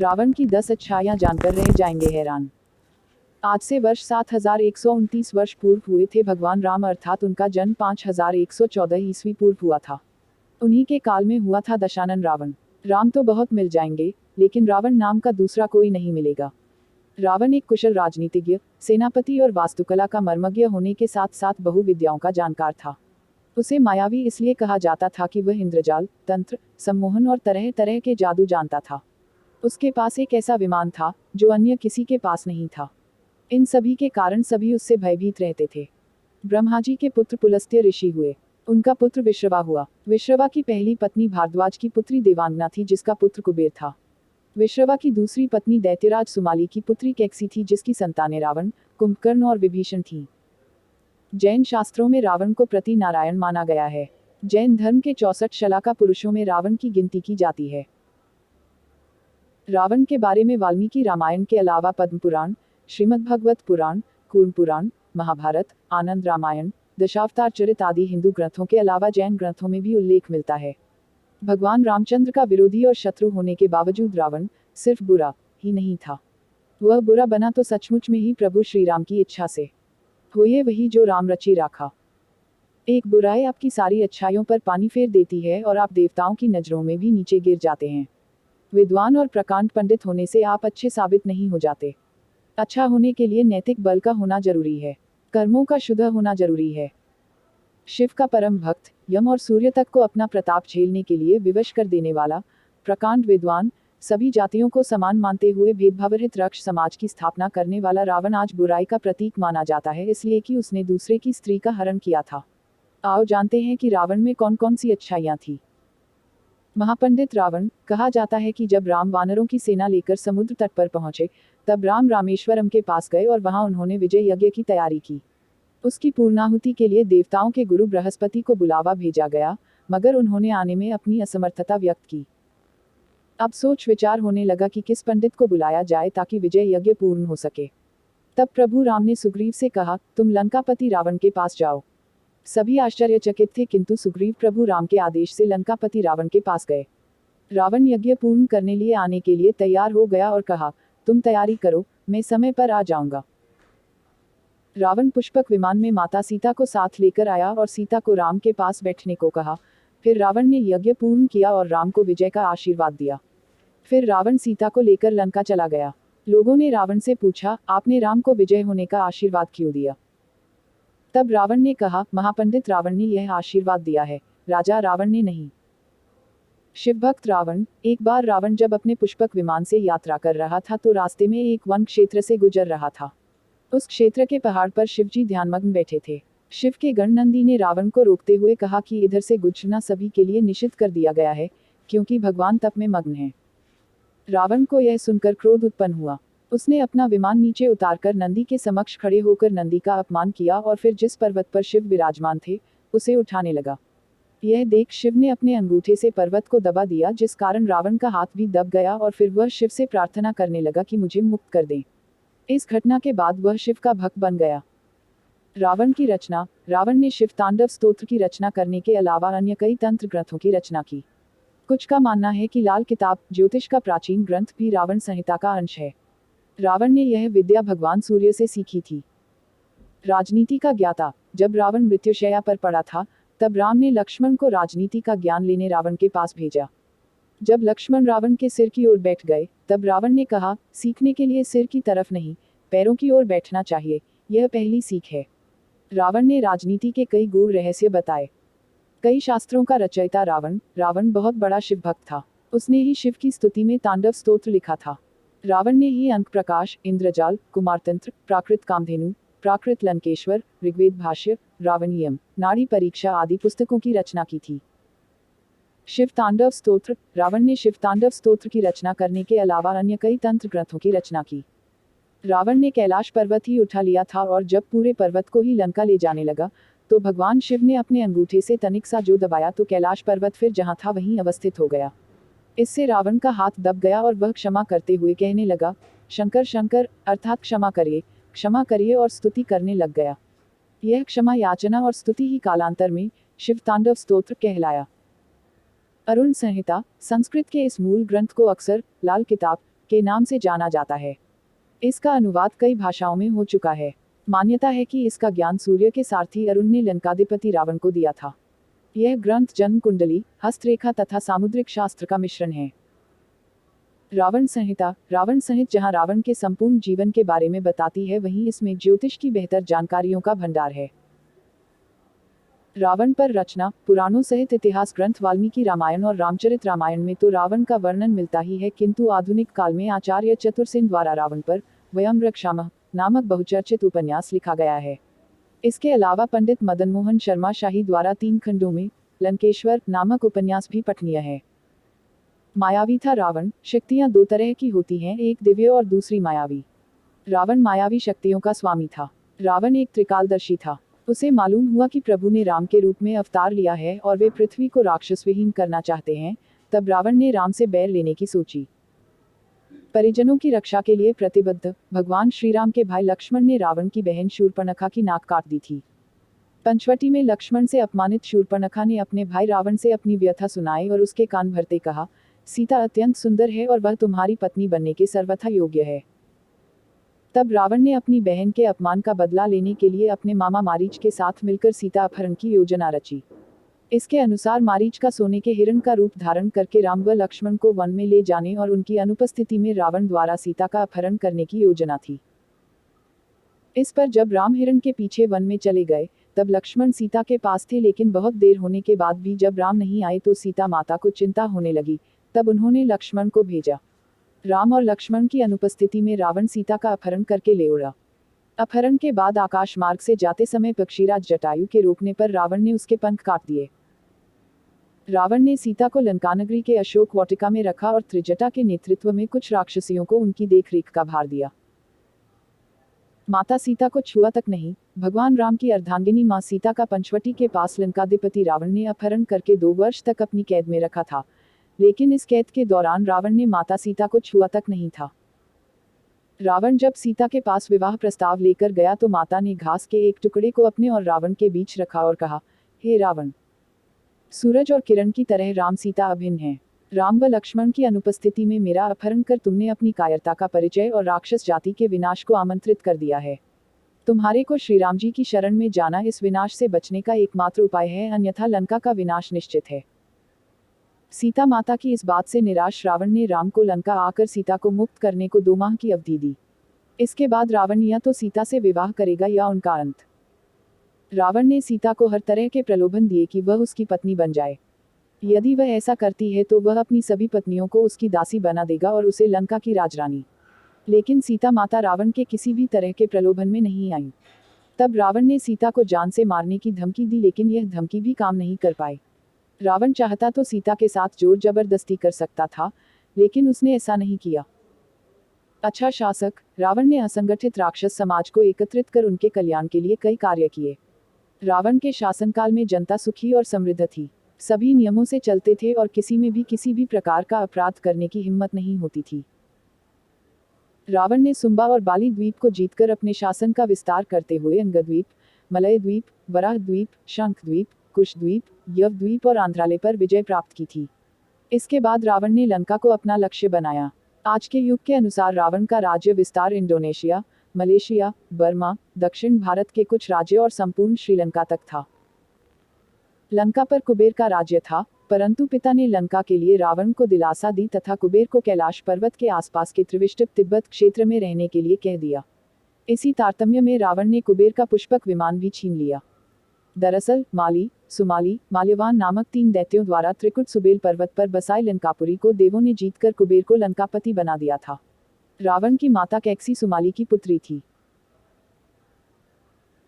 रावण की 10 अच्छाइयां जानकर रह जाएंगे हैरान। आज से वर्ष 7129 वर्ष पूर्व हुए थे भगवान राम, अर्थात उनका जन्म 5114 ईस्वी पूर्व हुआ था। उन्हीं के काल में हुआ था दशानन रावण। राम तो बहुत मिल जाएंगे, लेकिन रावण नाम का दूसरा कोई नहीं मिलेगा। रावण एक कुशल राजनीतिज्ञ, सेनापति और वास्तुकला का मर्मज्ञ होने के साथ साथ बहुविद्याओं का जानकार था। उसे मायावी इसलिए कहा जाता था कि वह इंद्रजाल, तंत्र, सम्मोहन और तरह तरह के जादू जानता था। उसके पास एक ऐसा विमान था जो अन्य किसी के पास नहीं था। इन सभी के कारण सभी उससे भयभीत रहते थे। ब्रह्मा जी के पुत्र पुलस्त्य ऋषि हुए। उनका पुत्र विश्रवा हुआ। विश्रवा की पहली पत्नी भारद्वाज की पुत्री देवांगना थी, जिसका पुत्र कुबेर था। विश्रवा की दूसरी पत्नी दैत्यराज सुमाली की पुत्री कैकसी थी, जिसकी संतानें रावण, कुंभकर्ण और विभीषण थीं। जैन शास्त्रों में रावण को प्रति नारायण माना गया है। जैन धर्म के 64 शलाका पुरुषों में रावण की गिनती की जाती है। रावण के बारे में वाल्मीकि रामायण के अलावा पद्म पुराण, श्रीमद्भागवत पुराण, कूर्म पुराण, महाभारत, आनंद रामायण, दशावतार चरित आदि हिंदू ग्रंथों के अलावा जैन ग्रंथों में भी उल्लेख मिलता है। भगवान रामचंद्र का विरोधी और शत्रु होने के बावजूद रावण सिर्फ बुरा ही नहीं था। वह बुरा बना तो सचमुच में ही प्रभु श्री राम की इच्छा से। होए वही जो राम रची राखा। एक बुराई आपकी सारी अच्छाइयों पर पानी फेर देती है और आप देवताओं की नजरों में भी नीचे गिर जाते हैं। विद्वान और प्रकांड पंडित होने से आप अच्छे साबित नहीं हो जाते। अच्छा होने के लिए नैतिक बल का होना जरूरी है। कर्मों का शुद्ध होना जरूरी है। शिव का परम भक्त, यम और सूर्य तक को अपना प्रताप झेलने के लिए विवश कर देने वाला, प्रकांड विद्वान, सभी जातियों को समान मानते हुए भेदभावरहित रक्ष समाज की स्थापना करने वाला रावण आज बुराई का प्रतीक माना जाता है, इसलिए कि उसने दूसरे की स्त्री का हरण किया था। आओ जानते हैं कि रावण में कौन कौन सी अच्छाइयां थी। महापंडित रावण। कहा जाता है कि जब राम वानरों की सेना लेकर समुद्र तट पर पहुंचे, तब राम रामेश्वरम के पास गए और वहां उन्होंने विजय यज्ञ की तैयारी की। उसकी पूर्णाहुति के लिए देवताओं के गुरु बृहस्पति को बुलावा भेजा गया, मगर उन्होंने आने में अपनी असमर्थता व्यक्त की। अब सोच विचार होने लगा कि किस पंडित को बुलाया जाए ताकि विजय यज्ञ पूर्ण हो सके। तब प्रभु राम ने सुग्रीव से कहा, तुम लंकापति रावण के पास जाओ। सभी आश्चर्यचकित थे, किंतु सुग्रीव प्रभु राम के आदेश से लंकापति रावण के पास गए। रावण यज्ञ पूर्ण करने लिए आने के लिए तैयार हो गया और कहा, तुम तैयारी करो, मैं समय पर आ जाऊंगा। रावण पुष्पक विमान में माता सीता को साथ लेकर आया और सीता को राम के पास बैठने को कहा। फिर रावण ने यज्ञ पूर्ण किया और राम को विजय का आशीर्वाद दिया। फिर रावण सीता को लेकर लंका चला गया। लोगों ने रावण से पूछा, आपने राम को विजय होने का आशीर्वाद क्यों दिया? तब रावण ने कहा, महापंडित रावण ने यह आशीर्वाद दिया है, राजा रावण ने नहीं। शिवभक्त रावण। एक बार रावण जब अपने पुष्पक विमान से यात्रा कर रहा था तो रास्ते में एक वन क्षेत्र से गुजर रहा था। उस क्षेत्र के पहाड़ पर शिवजी ध्यानमग्न बैठे थे। शिव के गण नंदी ने रावण को रोकते हुए कहा कि इधर से गुजरना सभी के लिए निषिद्ध कर दिया गया है, क्योंकि भगवान तप में मग्न हैं। रावण को यह सुनकर क्रोध उत्पन्न हुआ। उसने अपना विमान नीचे उतारकर नंदी के समक्ष खड़े होकर नंदी का अपमान किया और फिर जिस पर्वत पर शिव विराजमान थे, उसे उठाने लगा। यह देख शिव ने अपने अंगूठे से पर्वत को दबा दिया, जिस कारण रावण का हाथ भी दब गया और फिर वह शिव से प्रार्थना करने लगा कि मुझे मुक्त कर दें। इस घटना के बाद वह शिव का भक्त बन गया। रावण की रचना। रावण ने शिव तांडव स्तोत्र की रचना करने के अलावा अन्य कई तंत्र ग्रंथों की रचना की। कुछ का मानना है कि लाल किताब, ज्योतिष का प्राचीन ग्रंथ, भी रावण संहिता का अंश है। रावण ने यह विद्या भगवान सूर्य से सीखी थी। राजनीति का ज्ञाता। जब रावण मृत्युशैया पर पड़ा था, तब राम ने लक्ष्मण को राजनीति का ज्ञान लेने रावण के पास भेजा। जब लक्ष्मण रावण के सिर की ओर बैठ गए, तब रावण ने कहा, सीखने के लिए सिर की तरफ नहीं, पैरों की ओर बैठना चाहिए, यह पहली सीख है। रावण ने राजनीति के कई गूढ़ रहस्य बताए। कई शास्त्रों का रचयिता रावण। रावण बहुत बड़ा शिव भक्त था। उसने ही शिव की स्तुति में तांडव स्तोत्र लिखा था। रावण ने ही अंक प्रकाश, इंद्रजाल, कुमारतंत्र, प्राकृत कामधेनु, प्राकृत लंकेश्वर, ऋग्वेद भाष्य, रावणीयम, नाड़ी परीक्षा आदि पुस्तकों की रचना की थी। शिव तांडव स्तोत्र। रावण ने शिव तांडव स्तोत्र की रचना करने के अलावा अन्य कई तंत्र ग्रंथों की रचना की। रावण ने कैलाश पर्वत ही उठा लिया था और जब पूरे पर्वत को ही लंका ले जाने लगा, तो भगवान शिव ने अपने अंगूठे से तनिक सा जो दबाया तो कैलाश पर्वत फिर जहां था वहीं अवस्थित हो गया। इससे रावण का हाथ दब गया और वह क्षमा करते हुए कहने लगा, शंकर शंकर, अर्थात क्षमा करिए और स्तुति करने लग गया। यह क्षमा याचना और स्तुति ही कालांतर में शिव तांडव स्तोत्र कहलाया। अरुण संहिता। संस्कृत के इस मूल ग्रंथ को अक्सर लाल किताब के नाम से जाना जाता है। इसका अनुवाद कई भाषाओं में हो चुका है। मान्यता है कि इसका ज्ञान सूर्य के सारथी अरुण ने लंकाधिपति रावण को दिया था। यह ग्रंथ जन्म कुंडली, हस्तरेखा तथा सामुद्रिक शास्त्र का मिश्रण है। रावण संहिता जहां रावण के संपूर्ण जीवन के बारे में बताती है, वहीं इसमें ज्योतिष की बेहतर जानकारियों का भंडार है। रावण पर रचना पुराणों सहित इतिहास ग्रंथ वाल्मीकि रामायण और रामचरित रामायण में तो रावण का वर्णन मिलता ही है, किंतु आधुनिक काल में आचार्य चतुरसेन द्वारा रावण पर वयम रक्षामः नामक बहुचर्चित उपन्यास लिखा गया है। इसके अलावा पंडित मदन मोहन शर्मा शाही द्वारा 3 खंडों में लंकेश्वर नामक उपन्यास भी पठनीय है। मायावी था रावण। शक्तियां 2 तरह की होती हैं, एक दिव्य और दूसरी मायावी। रावण मायावी शक्तियों का स्वामी था। रावण एक त्रिकालदर्शी था। उसे मालूम हुआ कि प्रभु ने राम के रूप में अवतार लिया है और वे पृथ्वी को राक्षस विहीन करना चाहते हैं। तब रावण ने राम से बैर लेने की सोची। परिजनों की रक्षा के लिए प्रतिबद्ध भगवान श्री राम के भाई लक्ष्मण ने रावण की बहन शूर्पणखा की नाक काट दी थी। पंचवटी में लक्ष्मण से अपमानित शूर्पणखा ने अपने भाई रावण से अपनी व्यथा सुनाई और उसके कान भरते कहा, सीता अत्यंत सुंदर है और वह तुम्हारी पत्नी बनने के सर्वथा योग्य है। तब रावण ने अपनी बहन के अपमान का बदला लेने के लिए अपने मामा मारीच के साथ मिलकर सीता अपहरण की योजना रची। इसके अनुसार मारीच का सोने के हिरण का रूप धारण करके राम व लक्ष्मण को वन में ले जाने और उनकी अनुपस्थिति में रावण द्वारा सीता का अपहरण करने की योजना थी। इस पर जब राम हिरण के पीछे वन में चले गए, तब लक्ष्मण सीता के पास थे, लेकिन बहुत देर होने के बाद भी जब राम नहीं आए तो सीता माता को चिंता होने लगी। तब उन्होंने लक्ष्मण को भेजा। राम और लक्ष्मण की अनुपस्थिति में रावण सीता का अपहरण करके ले उड़ा। अपहरण के बाद आकाश मार्ग से जाते समय पक्षीराज जटायु के रोकने पर रावण ने उसके पंख काट दिए। रावण ने सीता को लंकानगरी के अशोक वाटिका में रखा और त्रिजटा के नेतृत्व में कुछ राक्षसियों को उनकी देखरेख का भार दिया। माता सीता को छुआ तक नहीं। भगवान राम की अर्धांगिनी मां सीता का पंचवटी के पास लंकाधिपति रावण ने अपहरण करके 2 वर्ष तक अपनी कैद में रखा था, लेकिन इस कैद के दौरान रावण ने माता सीता को छुआ तक नहीं था। रावण जब सीता के पास विवाह प्रस्ताव लेकर गया तो माता ने घास के एक टुकड़े को अपने और रावण के बीच रखा और कहा, हे रावण, सूरज और किरण की तरह राम सीता अभिन्न हैं। राम व लक्ष्मण की अनुपस्थिति में मेरा अपहरण कर तुमने अपनी कायरता का परिचय और राक्षस जाति के विनाश को आमंत्रित कर दिया है। तुम्हारे को श्री राम जी की शरण में जाना इस विनाश से बचने का एकमात्र उपाय है, अन्यथा लंका का विनाश निश्चित है। सीता माता की इस बात से निराश रावण ने राम को लंका आकर सीता को मुक्त करने को 2 माह की अवधि दी। इसके बाद रावण या तो सीता से विवाह करेगा या उनका अंत। रावण ने सीता को हर तरह के प्रलोभन दिए कि वह उसकी पत्नी बन जाए। यदि वह ऐसा करती है तो वह अपनी सभी पत्नियों को उसकी दासी बना देगा और उसे लंका की राजरानी। लेकिन सीता माता रावण के किसी भी तरह के प्रलोभन में नहीं आई। तब रावण ने सीता को जान से मारने की धमकी दी, लेकिन यह धमकी भी काम नहीं कर पाई। रावण चाहता तो सीता के साथ जोर जबरदस्ती कर सकता था, लेकिन उसने ऐसा नहीं किया। अच्छा शासक, रावण ने असंगठित राक्षस समाज को एकत्रित कर उनके कल्याण के लिए कई कार्य किए। रावण के शासनकाल में जनता सुखी और समृद्ध थी। सभी नियमों से चलते थे और किसी में भी किसी भी प्रकार का अपराध करने की हिम्मत नहीं होती थी। रावण ने सुंबा और बाली द्वीप को जीतकर अपने शासन का विस्तार करते हुए अंगद्वीप, मलय द्वीप, वराह द्वीप, शंख द्वीप, कुश द्वीप, यव द्वीप और आंध्राले पर विजय प्राप्त की थी। इसके बाद रावण ने लंका को अपना लक्ष्य बनाया। आज के युग के अनुसार रावण का राज्य विस्तार इंडोनेशिया, मलेशिया, बर्मा, दक्षिण भारत के कुछ राज्य और संपूर्ण श्रीलंका तक था। लंका पर कुबेर का राज्य था, परंतु पिता ने लंका के लिए रावण को दिलासा दी तथा कुबेर को कैलाश पर्वत के आसपास के त्रिविष्टप तिब्बत क्षेत्र में रहने के लिए कह दिया। इसी तारतम्य में रावण ने कुबेर का पुष्पक विमान भी छीन लिया। दरअसल माली, सुमाली, माल्यवान नामक 3 दैत्यों द्वारा त्रिकुट सुबेल पर्वत पर बसाए लंकापुरी को देवों ने जीतकर कुबेर को लंकापति बना दिया था। रावण की माता कैकसी सुमाली की पुत्री थी।